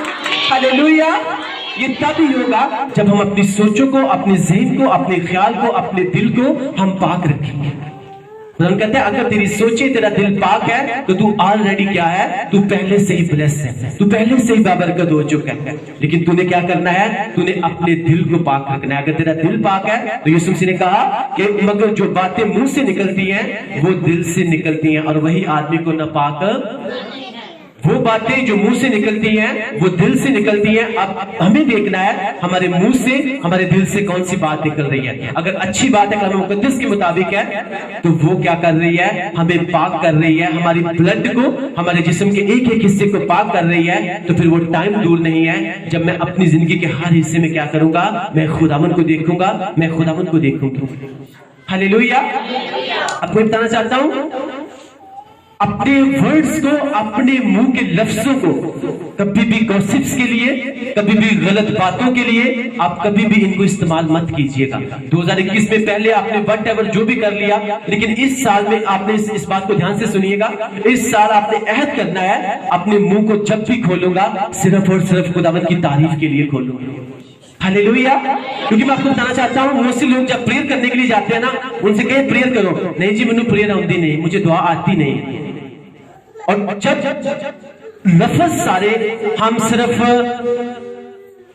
हालेलुया। ये तभी होगा जब हम अपनी सोचों को, अपने ज़हन को, अपने ख्याल को, अपने दिल को हम पाक रखेंगे। हम कहते हैं अगर तेरी सोचे, तेरा दिल पाक है, तो तू ऑलरेडी क्या है? तू पहले से ही ब्लेस्ड है, तू पहले से ही बाबरकत हो चुका है। लेकिन तूने क्या करना है? तूने अपने दिल को पाक रखना है। अगर तेरा दिल पाक है, तो यीशु मसीह ने कहा कि मगर जो बातें मुंह से निकलती हैं वो दिल से निकलती हैं, और वही आदमी को नापाक। वो बातें जो मुंह से निकलती हैं वो दिल से निकलती हैं। अब हमें देखना है हमारे मुंह से, हमारे दिल से कौन सी बात निकल रही है। अगर अच्छी बात है, कलाम मुकद्दस के मुताबिक है, तो वो क्या कर रही है? हमें पाक कर रही है, हमारी ब्लड को, हमारे जिस्म के एक एक हिस्से को पाक कर रही है। तो फिर वो टाइम दूर नहीं है जब मैं अपनी जिंदगी के हर हिस्से में क्या करूंगा? मैं खुदावंद को देखूंगा, मैं खुदावंद को देखूंगी। हालेलुया। आपको बताना चाहता हूं, अपने वर्ड्स को, अपने मुंह के लफ्जों को कभी भी गॉसिप्स के लिए, कभी भी गलत बातों के लिए आप कभी भी इनको इस्तेमाल मत कीजिएगा। 2021 में पहले आपने वट एवर जो भी कर लिया, लेकिन इस साल में आपने इस बात को ध्यान से सुनिएगा, इस साल आपने अहद करना है, अपने मुंह को जब भी खोलूंगा सिर्फ और सिर्फ खुदावंद की तारीफ के लिए खोलूंगा। हालेलुया। क्योंकि मैं आपको बताना चाहता हूँ, मोस्टली लोग जब प्रेयर करने के लिए जाते हैं ना, उनसे कहे प्रेयर करो, नहीं जी मैंने प्रेयर आती नहीं, मुझे दुआ आती नहीं। और जब लफ्ज सारे हम सिर्फ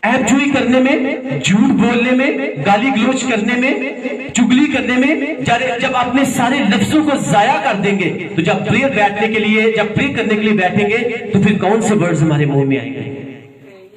ऐबजोई करने में, झूठ बोलने में, गाली गलोच करने में, चुगली करने में, जब अपने सारे लफ्जों को जाया कर देंगे, तो जब प्रेयर बैठने के लिए, जब प्रेयर करने के लिए बैठेंगे, तो फिर कौन से वर्ड्स हमारे मुंह में आएंगे?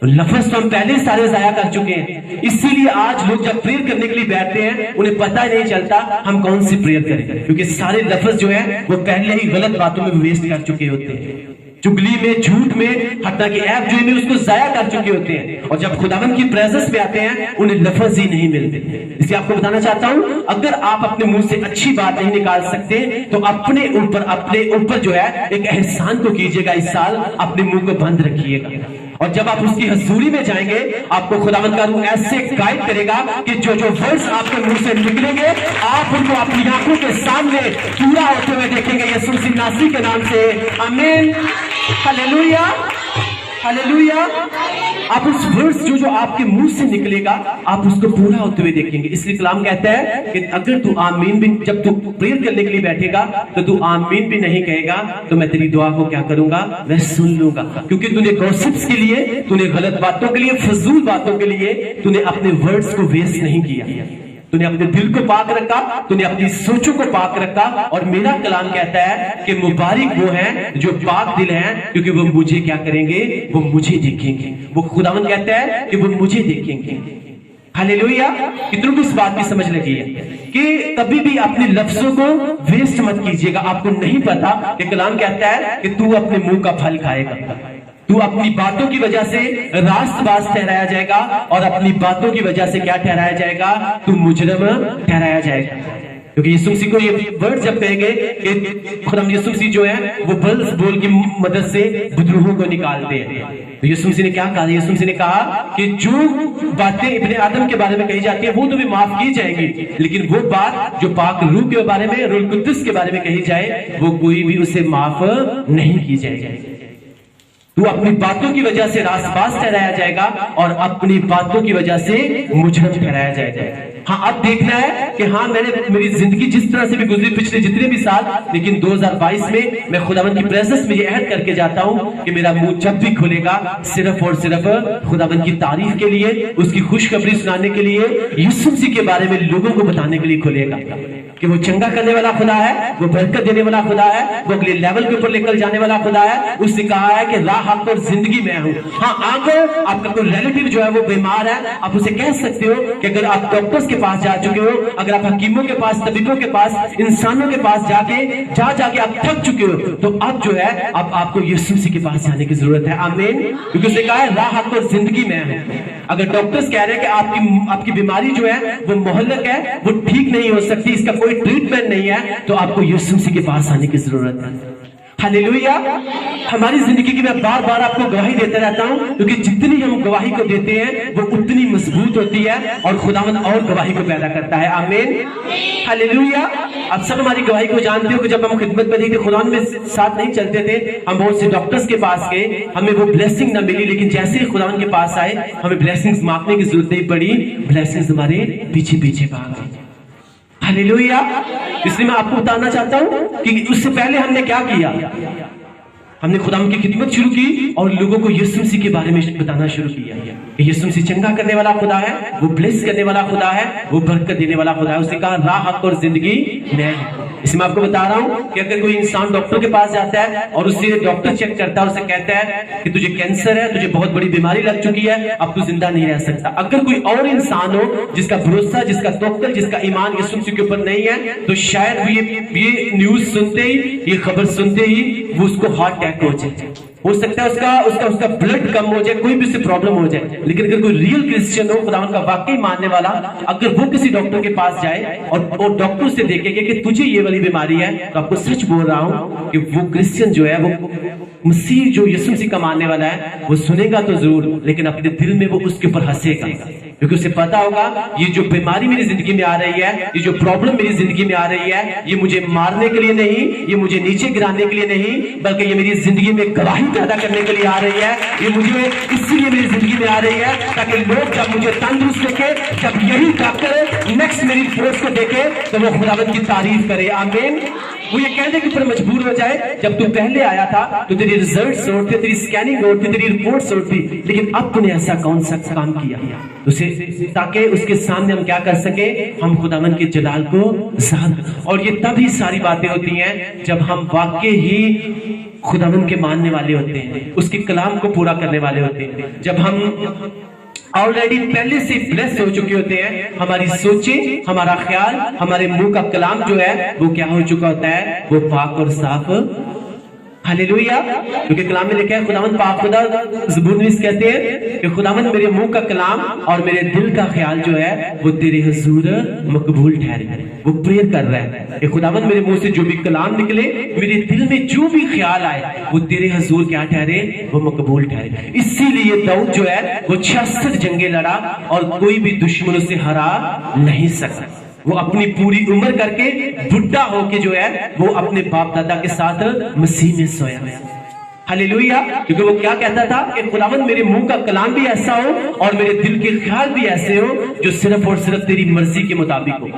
लफ्ज तो हम पहले सारे जाया कर चुके हैं। इसीलिए आज लोग जब प्रेयर करने के लिए बैठते हैं, उन्हें पता ही नहीं चलता हम कौन सी प्रेयर करें, क्योंकि सारे लफ्ज जो है वो पहले ही गलत बातों में वेस्ट कर चुके होते हैं, चुगली में, झूठ में, हत्या की ऐप जो में उसको जाया कर चुके होते हैं। और जब खुदावंद की प्रेजेंस में आते हैं, उन्हें लफ्ज ही नहीं मिलते। इसलिए आपको बताना चाहता हूं, अगर आप अपने मुंह से अच्छी बात नहीं निकाल सकते, तो अपने ऊपर जो है एक एहसान को कीजिएगा। इस साल अपने मुंह को बंद रखिएगा, और जब आप उसकी हजूरी में जाएंगे, आपको खुदावंद का रूह ऐसे गाइड करेगा कि जो जो वर्ड्स आपके मुंह से निकलेंगे, आप उनको अपनी आंखों के सामने पूरा होते हुए देखेंगे, यीशु मसीह नासरी के नाम से, आमीन, हालेलुया, हालेलुया। आप उस वर्ड्स जो आपके मुंह से निकलेगा, आप उसको पूरा होते हुए देखेंगे। इसलिए कलाम कहता है कि अगर तू आमीन भी, जब तू प्रेयर करने के लिए बैठेगा, तो तू आमीन भी नहीं कहेगा, तो मैं तेरी दुआ को क्या करूंगा? मैं सुन लूंगा। क्योंकि तूने गॉसिप्स के लिए, तूने गलत बातों के लिए, फजूल बातों के लिए तूने अपने वर्ड्स को वेस्ट नहीं किया। तूने अपने दिल को पाक रखा, तूने अपनी सोचों को पाक रखा। और मेरा कलाम कहता है कि मुबारक वो हैं जो पाक दिल हैं, क्योंकि वो मुझे क्या करेंगे? वो मुझे देखेंगे। वो खुदावंद कहता है कि वो मुझे देखेंगे। हालेलुया। कितनों को इस बात की समझ लगी है कि कभी भी अपने लफ्जों को वेस्ट मत कीजिएगा। आपको नहीं पता कि कलाम कहता है कि तू अपने मुंह का फल खाएगा। तू अपनी बातों की वजह से रास्तबाज ठहराया जाएगा, और अपनी बातों की वजह से क्या ठहराया जाएगा? तू मुजरिम ठहराया जाएगा। क्योंकि यीशु मसीह को ये वर्ड जब कहेंगे कि खुदाम यीशु मसीह जो है वो बल्स बोल की मदद से बुजुर्गों को निकालते हैं, तो यीशु मसीह ने क्या कहा? यीशु मसीह ने कहा कि जो बातें इब्ने आदम के बारे में कही जाती है वो तो भी माफ की जाएंगी, लेकिन वो बात जो पाक रूह के बारे में, रूह कुद्दुस के बारे में कही जाए, वो कोई भी उसे माफ नहीं की जाएगी। तू अपनी बातों की वजह से रास्तबाज ठहराया जाएगा, और अपनी बातों की वजह से मुजरिम ठहराया जाएगा। हाँ, अब देखना है कि हाँ, मेरी जिंदगी जिस तरह से भी गुजरी पिछले जितने भी साल, लेकिन 2022 में मैं खुदावंद की प्रेजेंस में ये अहद करके जाता हूँ कि मेरा मुंह जब भी खुलेगा, सिर्फ और सिर्फ खुदावंद की तारीफ के लिए, उसकी खुशखबरी सुनाने के लिए, यीशु मसीह के बारे में लोगों को बताने के लिए खुलेगा कि वो चंगा करने वाला खुदा है, वो बरकत देने वाला खुदा है, वो अगले लेवल के ऊपर लेकर जाने वाला खुदा है। उसने कहा है कि राह, हक और जिंदगी में हूँ। हाँ, अगर आपका कोई रिलेटिव जो है वो बीमार है, आप उसे कह सकते हो कि अगर आप डॉक्टर्स के पास जा चुके हो, अगर आप हकीमों के पास, तबीबों के पास, इंसानों के पास जाके आप थक चुके हो, तो अब जो है अब आपको यीशु मसीह के पास जाने की जरूरत है। आमीन। क्योंकि उसने कहा है राह, हक और जिंदगी में हूँ। अगर डॉक्टर्स कह रहे हैं कि आपकी बीमारी जो है वो मोहल्लक है, वो ठीक नहीं हो सकती, इसका कोई ट्रीटमेंट नहीं है, तो आपको यीशु मसीह के पास आने की जरूरत है। हालेलुया। हमारी जिंदगी की मैं बार बार आपको गवाही देता रहता हूं, क्योंकि जितनी हम गवाही को देते हैं वो उतनी मजबूत होती है, और खुदावंद और गवाही को पैदा करता है। आमीन, हालेलुया। आप सब हमारी गवाही को जानते हो कि जब हम खिदमत में थे, खुदावंद में साथ नहीं चलते थे, हम बहुत से डॉक्टर्स के पास गए, हमें वो ब्लेसिंग ना मिली, लेकिन जैसे ही खुदावंद के पास आए, हमें ब्लेसिंग्स मांगने की जरूरत नहीं पड़ी, ब्लेसिंग्स हमारे पीछे पीछे भाग गई। हालेलुया। इसलिए मैं आपको बताना चाहता हूं कि उससे पहले हमने क्या किया? हमने खुदावंद की खिदमत शुरू की और लोगों को यीशु मसीह के बारे में बताना शुरू किया। यीशु मसीह चंगा करने वाला खुदा है, वो ब्लेस करने वाला खुदा है, वो बरकत देने वाला खुदा है। उसने कहा राह, हक और जिंदगी मैं हूं। इसमें आपको बता रहा हूं कि अगर कोई इंसान डॉक्टर के पास जाता है और उससे डॉक्टर चेक करता है, उसे कहता है कि तुझे कैंसर है, तुझे बहुत बड़ी बीमारी लग चुकी है, अब तू जिंदा नहीं रह सकता। अगर कोई और इंसान हो जिसका भरोसा, जिसका तवक्कुल, जिसका ईमान यीशु मसीह के ऊपर नहीं है, तो शायद ये न्यूज सुनते ही, ये खबर सुनते ही वो उसको हार्ट अटैक हो जाए, हो सकता है उसका ब्लड कम हो जाए, कोई भी उससे प्रॉब्लम हो जाए। लेकिन अगर कोई रियल क्रिश्चियन हो, खुदावंद का वाकई मानने वाला, अगर वो किसी डॉक्टर के पास जाए और डॉक्टर से देखेंगे कि तुझे ये वाली बीमारी है, तो आपको सच बोल रहा हूं कि वो क्रिश्चियन जो है, वो मसीह जो यीशु मसीह का मानने वाला है, वो सुनेगा तो जरूर, लेकिन अपने दिल में वो उसके ऊपर हंसेगा। क्योंकि उसे पता होगा ये जो बीमारी मेरी जिंदगी में आ रही है, ये जो प्रॉब्लम मेरी जिंदगी में आ रही है, ये मुझे मारने के लिए नहीं, ये मुझे नीचे गिराने के लिए नहीं, बल्कि ये मेरी जिंदगी में गवाही पैदा करने के लिए आ रही है। ये मुझे इसलिए मेरी जिंदगी में आ रही है ताकि लोग जब मुझे तंदुरुस्त देखे, जब यही डॉक्टर नेक्स्ट मेरी रिपोर्ट को देखे तो वो खुदावंद की तारीफ करे। आमीन। वो ये कहने के ऊपर मजबूर हो जाए, जब तू पहले आया था तो तेरे रिजल्ट्स और थे, तेरी स्कैनिंग और थी, तेरी रिपोर्ट्स और थी, लेकिन अब तूने ऐसा कौन सा काम किया उसे, ताकि उसके सामने हम क्या कर सके, हम खुदावंद के जलाल को ज़ाहिर। और ये तभी सारी बातें होती हैं जब हम वाकई ही खुदावंद के मानने वाले होते हैं, उसके कलाम को पूरा करने वाले होते हैं, जब हम ऑलरेडी पहले से ब्लेस्ड हो चुके होते हैं। हमारी सोचें, हमारा ख्याल, हमारे मुंह का कलाम जो है वो क्या हो चुका होता है, वो पाक और साफ। हालेलुया। क्योंकि कलाम में लिखा है खुदावंद पाक खुदा, ज़बूर नवीस कहते हैं कि खुदावंद मेरे मुंह का कलाम और मेरे दिल का ख्याल जो है वो तेरे हुजूर मकबूल ठहरे। वो प्रेयर कर रहा है कि खुदावंद मेरे मुंह से जो भी कलाम निकले, मेरे दिल में जो भी ख्याल आए, वो तेरे हुजूर क्या ठहरे, वो मकबूल ठहरे। इसीलिए दाऊद जो है वो 66 जंगें लड़ा और कोई भी दुश्मन उसे हरा नहीं सका। वो अपनी पूरी उम्र करके बुढ़ा होके जो है वो अपने बाप दादा के साथ मसीह में सोया। हालेलुया। क्योंकि वो क्या कहता था कि खुदावंद मेरे मुंह का कलाम भी ऐसा हो और मेरे दिल के ख्याल भी ऐसे हो जो सिर्फ और सिर्फ तेरी मर्जी के मुताबिक हो।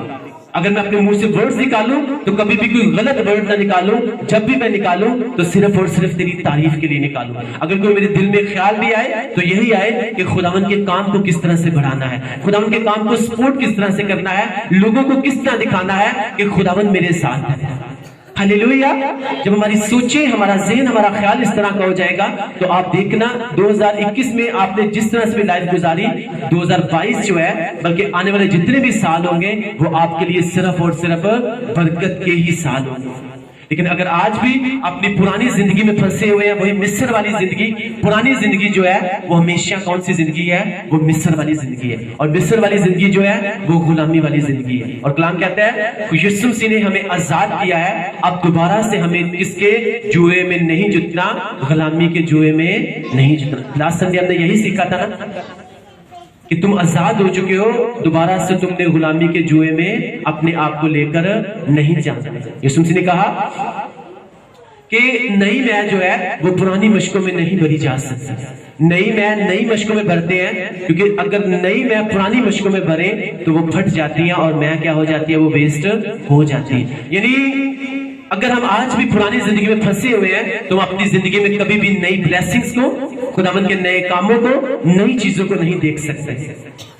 अगर मैं अपने मुंह से वर्ड्स निकालूं तो कभी भी कोई गलत वर्ड ना निकालूं, जब भी मैं निकालूं तो सिर्फ और सिर्फ तेरी तारीफ के लिए निकालूं। अगर कोई मेरे दिल में ख्याल भी आए तो यही आए कि खुदावंद के काम को किस तरह से बढ़ाना है, खुदावंद के काम को सपोर्ट किस तरह से करना है, लोगों को किस तरह दिखाना है कि खुदावंद मेरे साथ है। हालेलुया। जब हमारी सोचें, हमारा ज़हन, हमारा ख्याल इस तरह का हो जाएगा तो आप देखना 2021 में आपने जिस तरह से लाइफ गुजारी, 2022 जो है, बल्कि आने वाले जितने भी साल होंगे वो आपके लिए सिर्फ और सिर्फ बरकत के ही साल होंगे। लेकिन अगर आज भी अपनी पुरानी जिंदगी में फंसे हुए हैं, वही मिस्र वाली जिंदगी, पुरानी जिंदगी जो है वो हमेशा कौन सी जिंदगी है, वो मिस्र वाली जिंदगी है। और मिस्र वाली जिंदगी जो है वो गुलामी वाली जिंदगी है। और कलाम कहता है यीशु मसीह ने हमें आजाद किया है, अब दोबारा से हमें किसके जुए में नहीं जुटना, गुलामी के जुए में नहीं जुटना। लास्ट संडे हमने यही सीखा था ना कि तुम आजाद हो चुके हो, दोबारा से तुमने गुलामी के जुए में अपने आप को लेकर नहीं जाना। यीशु मसीह ने कहा कि नई मैं जो है वो पुरानी मशकों में नहीं भरी जा सकती। नई मैं नई मशकों में भरते हैं, क्योंकि अगर नई मैं पुरानी मशकों में भरे तो वो फट जाती है और मैं क्या हो जाती है, वो वेस्ट हो जाती है। यानी अगर हम आज भी पुरानी जिंदगी में फंसे हुए हैं तो हम अपनी जिंदगी में कभी भी नई ब्लेसिंग्स को, खुदावंद के नए कामों को, नई चीजों को नहीं देख सकते।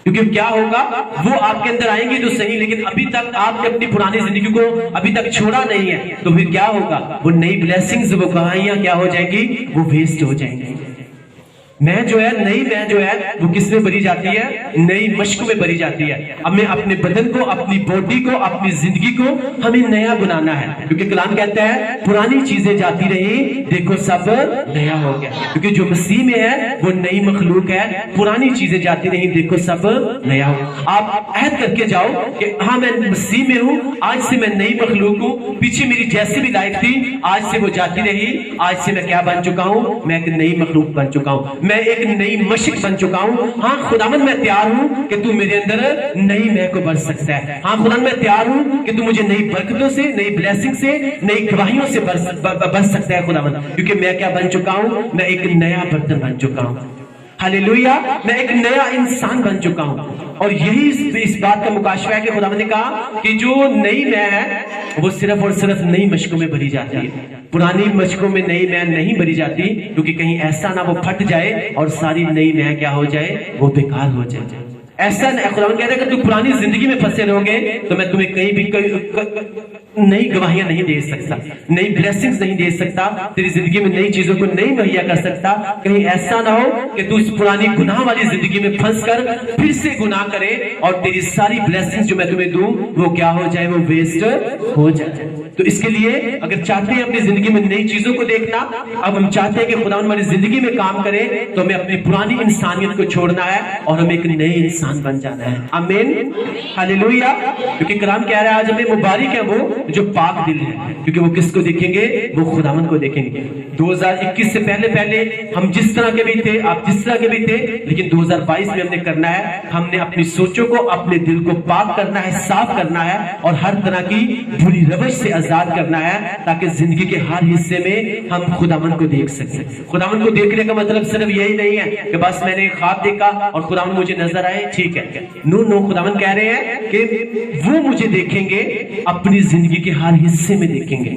क्योंकि क्या होगा, वो आपके अंदर आएंगे तो सही, लेकिन अभी तक आपने अपनी पुरानी जिंदगी को अभी तक छोड़ा नहीं है, तो फिर क्या होगा, वो नई ब्लेसिंग्स, वो कहानियां क्या हो जाएंगी, वो वेस्ट हो जाएंगी। मैं जो है, नई मैं जो है वो किस में भरी जाती है, नई मशक में भरी जाती है। हमें अपने बदन को, अपनी बॉडी को, अपनी जिंदगी को हमें नया बनाना है। क्योंकि कलाम कहता है पुरानी चीजें जाती रही, देखो सब नया हो गया। क्योंकि जो मसीह में है वो नई मखलूक है, पुरानी चीजें जाती रही, देखो सब नया हो। आप अहद करके जाओ कि हाँ मैं मसीह में हूँ, आज से मैं नई मखलूक हूँ, पीछे मेरी जैसी भी लाइफ थी आज से वो जाती रही, आज से मैं क्या बन चुका हूँ, मैं एक नई मखलूक बन चुका हूँ, मैं एक नई मशक बन चुका हूं। हाँ खुदावंद मैं तैयार हूं कि तू मेरे अंदर नई मैं को भर सकता है। हाँ खुदावंद मैं तैयार हूं कि तू मुझे नई बरकतों से, नई ब्लेसिंग से, नई गवाहियों से भर सकता है खुदावंद। क्योंकि मैं क्या बन चुका हूं, मैं एक नया बर्तन बन चुका हूं। हालेलुया। मैं एक नया इंसान बन चुका हूं। और यही इस बात का मुकाशवा है कि खुदावंद ने कहा कि जो नई मैं है वो सिर्फ और सिर्फ नई मशकों में भरी जाती है, पुरानी मशकों में नई मैं नहीं भरी जाती। क्योंकि कहीं ऐसा ना वो फट जाए और सारी नई मैं क्या हो जाए, वो बेकार हो जाए। ऐसा खुदावंद कहता है कि तू पुरानी जिंदगी में फंसे रहोगे तो मैं तुम्हें कहीं भी नई गवाहियां नहीं दे सकता, नई ब्लेसिंग्स नहीं दे सकता, तेरी जिंदगी में नई चीजों को नहीं मुहैया कर सकता। कहीं ऐसा ना हो कि तू इस पुरानी गुनाह वाली जिंदगी में फंस कर फिर से गुनाह करे और तेरी सारी ब्लेसिंग्स जो मैं तुम्हें दूं वो क्या हो जाए, वो वेस्ट हो जाए। تو اس کے لیے اگر چاہتے ہیں اپنی زندگی میں نئی چیزوں کو دیکھنا، اب ہم چاہتے ہیں کہ خدا ہماری زندگی میں کام کرے، تو ہمیں اپنی پرانی انسانیت کو چھوڑنا ہے اور ہمیں ایک نئے انسان بن جانا ہے. آمین، ہاللیلویہ. کیونکہ کلام کہہ رہا ہے آج ہمیں مبارک ہے وہ جو پاک دل ہے، کیونکہ وہ کس کو دیکھیں گے؟ وہ خداوند کو دیکھیں گے. 2021 سے پہلے ہم جس طرح کے بھی تھے، آپ جس طرح کے بھی تھے، لیکن 2022 میں ہم نے کرنا ہے، ہم نے اپنی سوچوں کو، اپنے دل کو پاک کرنا ہے، صاف کرنا ہے اور ہر طرح کی بری روش سے آزاد کرنا ہے، تاکہ زندگی کے ہر حصے میں ہم خداوند کو دیکھ سکیں. خداوند کو دیکھنے کا مطلب صرف یہی نہیں ہے کہ بس میں نے خواب دیکھا اور خداوند مجھے نظر آئے، ٹھیک ہے. نو، خداوند کہہ رہے ہیں کہ وہ مجھے دیکھیں گے، اپنی زندگی کے ہر حصے میں دیکھیں گے،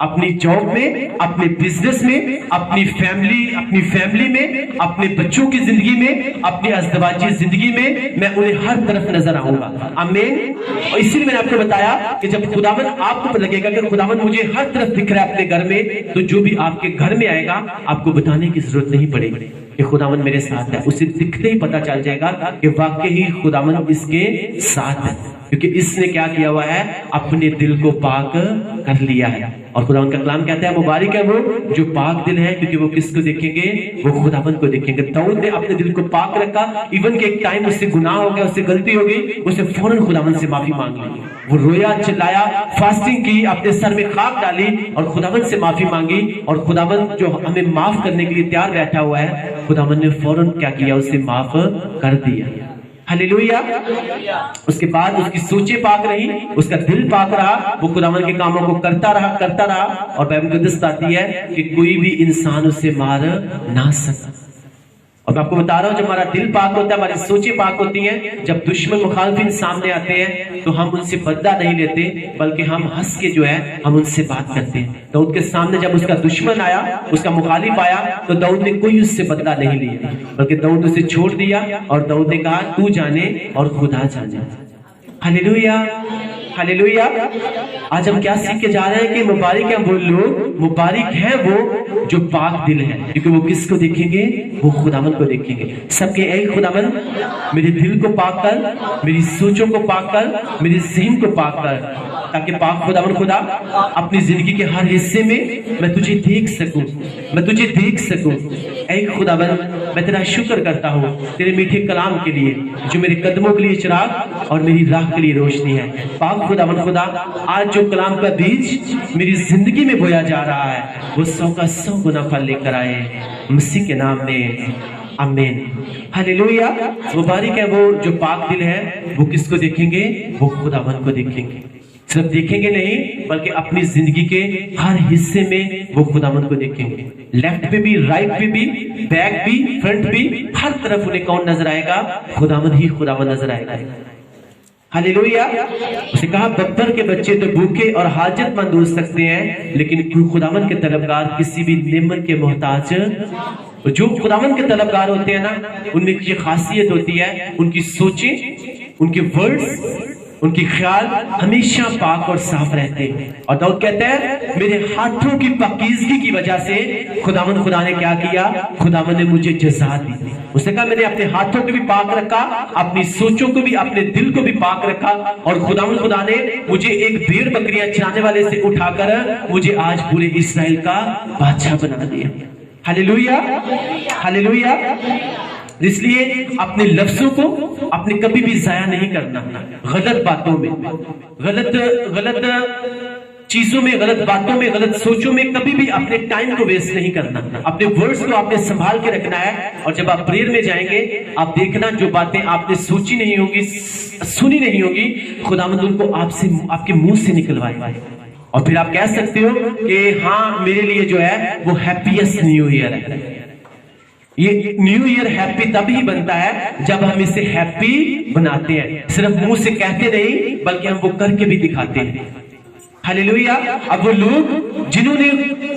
اپنی جاب میں، اپنے بزنس میں، اپنی فیملی میں، اپنے بچوں کی زندگی میں، اپنی ازدواجی زندگی میں میں انہیں ہر طرف نظر آؤں گا. آمین. اور اسی لیے میں نے آپ کو بتایا کہ جب خداوند آپ کو لگے گا کہ خداوند مجھے ہر طرف دکھ رہا ہے اپنے گھر میں، تو جو بھی آپ کے گھر میں آئے گا آپ کو بتانے کی ضرورت نہیں پڑے گی کہ خداوند میرے ساتھ ہے. اسے دکھتے ہی پتا چل جائے گا کہ واقعی خداوند اس کے ساتھ ہے، کیونکہ اس نے کیا کیا ہوا ہے؟ اپنے دل کو پاک کر لیا ہے. اور خداوند کا کلام کہتا ہے مبارک ہے وہ جو پاک دل ہے، کیونکہ وہ کس کو دیکھیں گے؟ وہ خداوند کو دیکھیں گے. داؤد نے اپنے دل کو پاک رکھا، ایون کہ ایک ٹائم اس سے گناہ ہو گیا، اس سے غلطی ہو گئی، اسے فوراً خداوند سے معافی مانگ لی. وہ رویا، چلایا، فاسٹنگ کی، اپنے سر میں خاک ڈالی اور خداوند سے معافی مانگی. اور خداوند جو ہمیں معاف کرنے کے لیے تیار بیٹھا ہوا ہے، خداوند نے فوراً کیا کیا؟ اسے معاف کر دیا. ہاللیلویہ. اس کے بعد اس کی سوچیں پاک رہی، اس کا دل پاک رہا، وہ خداوند کے کاموں کو کرتا رہا. اور بائبل مقدس بتاتی ہے کہ کوئی بھی انسان اسے مار نہ سکتا. اور میں آپ کو بتا رہا ہوں جب ہمارا دل پاک ہوتا ہے، ہماری سوچیں پاک ہوتی ہیں، جب دشمن مخالفین سامنے آتے ہیں تو ہم ان سے بدلہ نہیں لیتے، بلکہ ہم ہنس کے جو ہے ہم ان سے بات کرتے ہیں. داؤد کے سامنے جب اس کا دشمن آیا، اس کا مخالف آیا، تو داؤد نے کوئی اس سے بدلہ نہیں لیا، بلکہ داؤد اسے چھوڑ دیا اور داؤد نے کہا تو جانے اور خدا جانے. ہاللیلویہ، ہاللیلویہ. آج ہم کیا سیکھ کے جا رہے ہیں کہ مبارک ہیں وہ لوگ، مبارک ہیں وہ جو پاک دل ہے، کیونکہ وہ کس کو دیکھیں گے؟ وہ خداوند کو دیکھیں گے. سب کے اے خداوند میرے دل کو پاک کر، میری سوچوں کو پاک کر، میرے ذہن کو پاک کر، تاکہ پاک خداوند خدا اپنی زندگی کے ہر حصے میں میں تجھے دیکھ سکوں، میں تجھے دیکھ سکوں. اے خداوند میں تیرا شکر کرتا ہوں تیرے میٹھے کلام کے لیے جو میرے قدموں کے لیے چراغ اور میری راہ کے لیے روشنی ہے. پاک خداوند خدا آج جو کلام کا بیج میری زندگی میں بویا جا رہا ہے وہ 100 کا 100 گنا پھل لے کر آئے مسیح کے نام میں. آمین. ہاللیلویہ. مبارک ہے وہ جو پاک دل ہے، وہ کس کو دیکھیں گے؟ وہ خداوند کو دیکھیں گے. صرف دیکھیں گے نہیں بلکہ اپنی زندگی کے ہر حصے میں وہ خداوند کو دیکھیں گے. لیفٹ پہ بھی، رائٹ پہ بھی، بیک بھی، فرنٹ بھی، ہر طرف انہیں کون نظر آئے گا؟ خداوند ہی خداوند نظر آئے گا. ہاللیلویہ. اسے کہا ببر کے بچے تو بھوکے اور حاجت مند ہو سکتے ہیں، لیکن خداوند کے طلبگار کسی بھی نعمت کے محتاج. جو خداوند کے طلبگار ہوتے ہیں نا، ان میں یہ خاصیت ہوتی ہے، ان کی سوچیں، ان کے ورڈز، ان کی خیال ہمیشہ پاک اور صاف رہتے ہیں. اور داؤد کہتا ہے میرے ہاتھوں کی پاکیزگی کی وجہ سے خداوند خدا نے کیا کیا؟ خداوند نے مجھے جزا دی. اس نے کہا میں نے اپنے ہاتھوں کو بھی پاک رکھا، اپنی سوچوں کو بھی، اپنے دل کو بھی پاک رکھا، اور خداوند خدا نے مجھے ایک بھیڑ بکریاں چرانے والے سے اٹھا کر مجھے آج پورے اسرائیل کا بادشاہ بنا دیا. ہاللیلویہ، ہاللیلویہ. اس لیے اپنے لفظوں کو اپنے کبھی بھی ضائع نہیں کرنا. غلط باتوں میں، غلط چیزوں میں، غلط باتوں میں، غلط سوچوں میں کبھی بھی اپنے ٹائم کو ویسٹ نہیں کرنا. اپنے ورڈز کو آپ نے سنبھال کے رکھنا ہے. اور جب آپ پریئر میں جائیں گے آپ دیکھنا جو باتیں آپ نے سوچی نہیں ہوگی، سنی نہیں ہوگی، خداوند ان کو آپ کے منہ سے نکلوائے گا. اور پھر آپ کہہ سکتے ہو کہ ہاں میرے لیے جو ہے وہ ہیپیسٹ نیو ایئر ہے. یہ نیو ایئر ہیپی تب ہی بنتا ہے جب ہم اسے ہیپی بناتے ہیں، صرف منہ سے کہتے نہیں بلکہ ہم وہ کر کے بھی دکھاتے ہیں. ہاللیلویہ. اب وہ لوگ جنہوں نے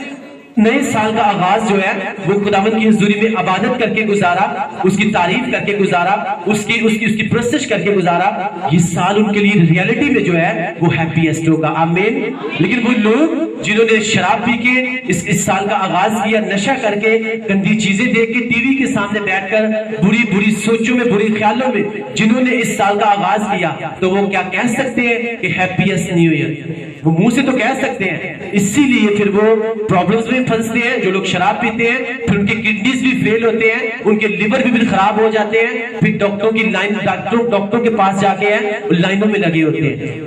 نئے سال کا آغاز جو ہے وہ خداوند کی حضوری میں عبادت کر کے گزارا، اس کی تعریف کر کے گزارا، اس کی پرستش کر کے گزارا، یہ سال ان کے لیے ریالٹی میں جو ہے وہ ہیپیسٹ ہوگا. آمین. لیکن وہ لوگ جنہوں نے شراب پی کے اس سال کا آغاز کیا، نشہ کر کے، گندی چیزیں دیکھ کے، ٹی وی کے سامنے بیٹھ کر، بری سوچوں میں، برے خیالوں میں جنہوں نے اس سال کا آغاز کیا، تو وہ کیا کہہ سکتے ہیں کہ ہیپیسٹ نیو ایئر. وہ منہ سے تو کہہ سکتے ہیں، اسی لیے پھر وہ پرابلمز میں پھنستے ہیں۔ جو لوگ شراب پیتے ہیں پھر ان کے کڈنیز بھی فیل ہوتے ہیں، ان کے لیور بھی خراب ہو جاتے ہیں، پھر ڈاکٹروں کی لائن ڈاکٹروں کے پاس جا کے لائنوں میں لگے ہوتے ہیں،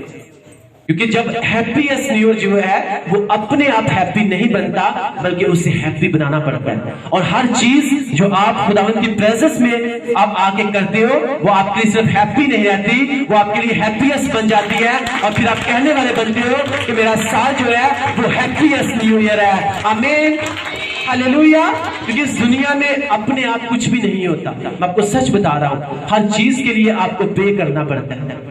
کیونکہ جب ہیپیسٹ نیو ایئر جو ہے وہ اپنے آپ ہیپی نہیں بنتا بلکہ اسے ہیپی بنانا پڑتا ہے۔ اور ہر چیز جو آپ خداوند کی پریزنس میں آپ آ کے کرتے ہو وہ آپ کے لیے صرف ہیپی نہیں رہتی، وہ آپ کے لیے ہیپیسٹ بن جاتی ہے، اور پھر آپ کہنے والے بنتے ہو کہ میرا سال جو ہے وہ ہیپیسٹ نیو ایئر ہے۔ آمین، ہاللیلویا۔ کیونکہ اس دنیا میں اپنے آپ کچھ بھی نہیں ہوتا، میں آپ کو سچ بتا رہا ہوں، ہر چیز کے لیے آپ کو پے کرنا پڑتا ہے۔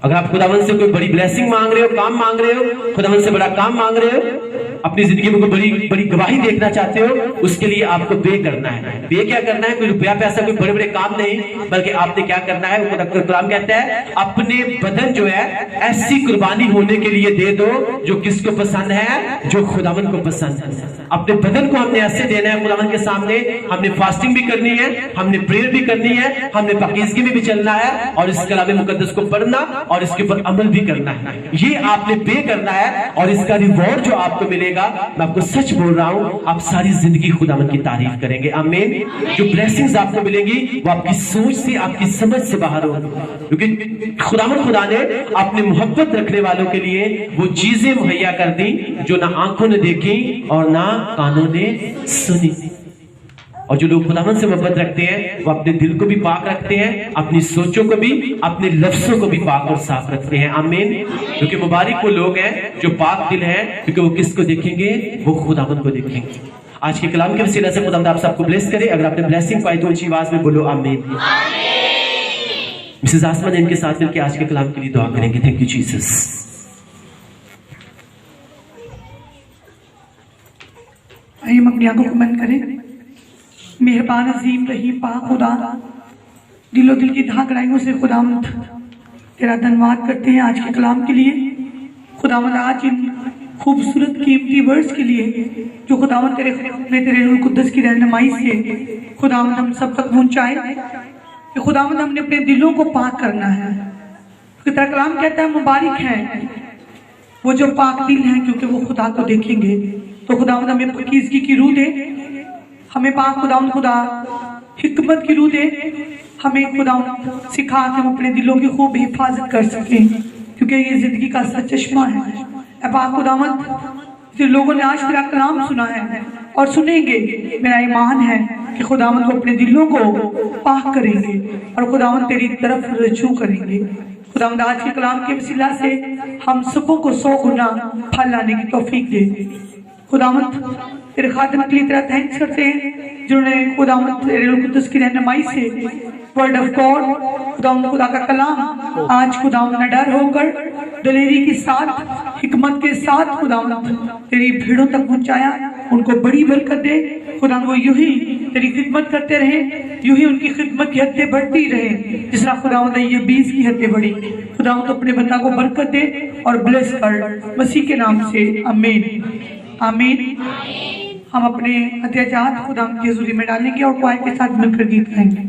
اگر آپ خداوند سے کوئی بڑی بلیسنگ مانگ رہے ہو، کام مانگ رہے ہو، خداوند سے بڑا کام مانگ رہے ہو، اپنی زندگی میں کوئی بڑی گواہی دیکھنا چاہتے ہو، اس کے لیے آپ کو پے کرنا ہے۔ پے کیا کرنا ہے؟ کوئی روپیہ پیسہ، کوئی بڑے بڑے کام نہیں، بلکہ آپ نے کیا کرنا ہے؟ قرآن کہتا ہے اپنے بدن جو ہے ایسی قربانی ہونے کے لیے دے دو جو کس کو پسند ہے؟ جو خداوند کو پسند ہے۔ اپنے بدن کو ہم نے ایسے دینا ہے خداوند کے سامنے، ہم نے فاسٹنگ بھی کرنی ہے، ہم نے پریئر بھی کرنی ہے، ہم نے پاکیزگی میں بھی چلنا ہے، اور اس کلام مقدس کو پڑھنا اور اس کے اوپر عمل بھی کرنا ہے۔ یہ آپ نے پے کرنا ہے، اور اس کا ریوارڈ جو آپ کو ملے گا، میں آپ کو سچ بول رہا ہوں، آپ ساری زندگی خداوند کی تعریف کریں گے۔ آمین۔ جو بلیسنگز آپ کو ملیں گی وہ آپ کی سوچ سے، آپ کی سمجھ سے باہر ہوگی، کیونکہ خدا نے اپنے محبت رکھنے والوں کے لیے وہ چیزیں مہیا کر دی جو نہ آنکھوں نے دیکھی اور نہ کانوں نے سنی۔ اور جو لوگ خداوند سے محبت رکھتے ہیں وہ اپنے دل کو بھی پاک رکھتے ہیں، اپنی سوچوں کو بھی، اپنے لفظوں کو بھی پاک اور صاف رکھتے ہیں۔ آمین۔ کیونکہ مبارک وہ لوگ ہیں جو پاک دل ہیں، کیونکہ وہ کس کو دیکھیں گے؟ وہ خداوند کو دیکھیں گے۔ آج کے کلام کے وسیلہ سے خداوند آپ سب کو بلیس کرے۔ اگر آپ نے بلیسنگ پائی تو اونچی آواز میں بولو آمین۔ مسز آسما نے ان کے ساتھ مل کے آج کے کلام کے لیے دعا کریں گے۔ Thank you Jesus. آئیے ہم اپنی آنکھوں کو بند کریں۔ مہربان عظیم رحیم پاک خدا، دل و دل کی دھا گہرائیوں سے خداوند تیرا دھنواد کرتے ہیں آج کے کلام کے لیے۔ خداوند آج ان خوبصورت قیمتی ورڈز کے لیے جو خداوند تیرے روح القدس کی رہنمائی سے خداوند ہم سب تک پہنچائے، کہ خداوند ہم نے اپنے دلوں کو پاک کرنا ہے۔ تیرا کلام کہتا ہے مبارک ہیں وہ جو پاک دل ہیں کیونکہ وہ خدا کو دیکھیں گے۔ تو خداوند ہمیں پاکیزگی کی روح دے، ہمیں پاک خداوند خدا حکمت کی روح دے، ہمیں خداوند سکھا کہ ہم اپنے دلوں کی خوب حفاظت کر سکیں، کیونکہ یہ زندگی کا اصل چشمہ ہے۔ اے پاک خداوند، جن لوگوں نے آج تیرا کلام سنا ہے اور سنیں گے، میرا ایمان ہے کہ خداوند وہ اپنے دلوں کو پاک کریں گے اور خداوند تیری طرف رجوع کریں گے۔ خداوند آج کے کلام کے وسیلہ سے ہم سبوں کو 100 گنا پھل لانے کی توفیق دے۔ خداوند تیرے خادم کے لیے تیرا تھینکس کرتے ہیں جنہوں نے خداوند تیرے روح القدس کی رہنمائی سے ورڈ آف گاڈ، خداوند خدا کا کلام آج خداوند نہ ڈر ہو کر دلیری کے ساتھ، حکمت کے ساتھ خداوند تیری بھیڑوں تک پہنچایا۔ ان کو بڑی برکت دے خداوند، وہ یوں ہی تیری خدمت کرتے رہے، یوں ہی ان کی خدمت کی حدیں بڑھتی رہے جس طرح خداوند یہ 20 کی حدیں بڑھی۔ خداوند اپنے بندہ کو برکت دے اور بلیس کر، مسیح کے نام سے آمین آمین۔ ہم اپنے احتیاجات خداوند کی حضوری میں ڈالیں گے اور کوائر کے ساتھ مل کر گیت گائیں گے۔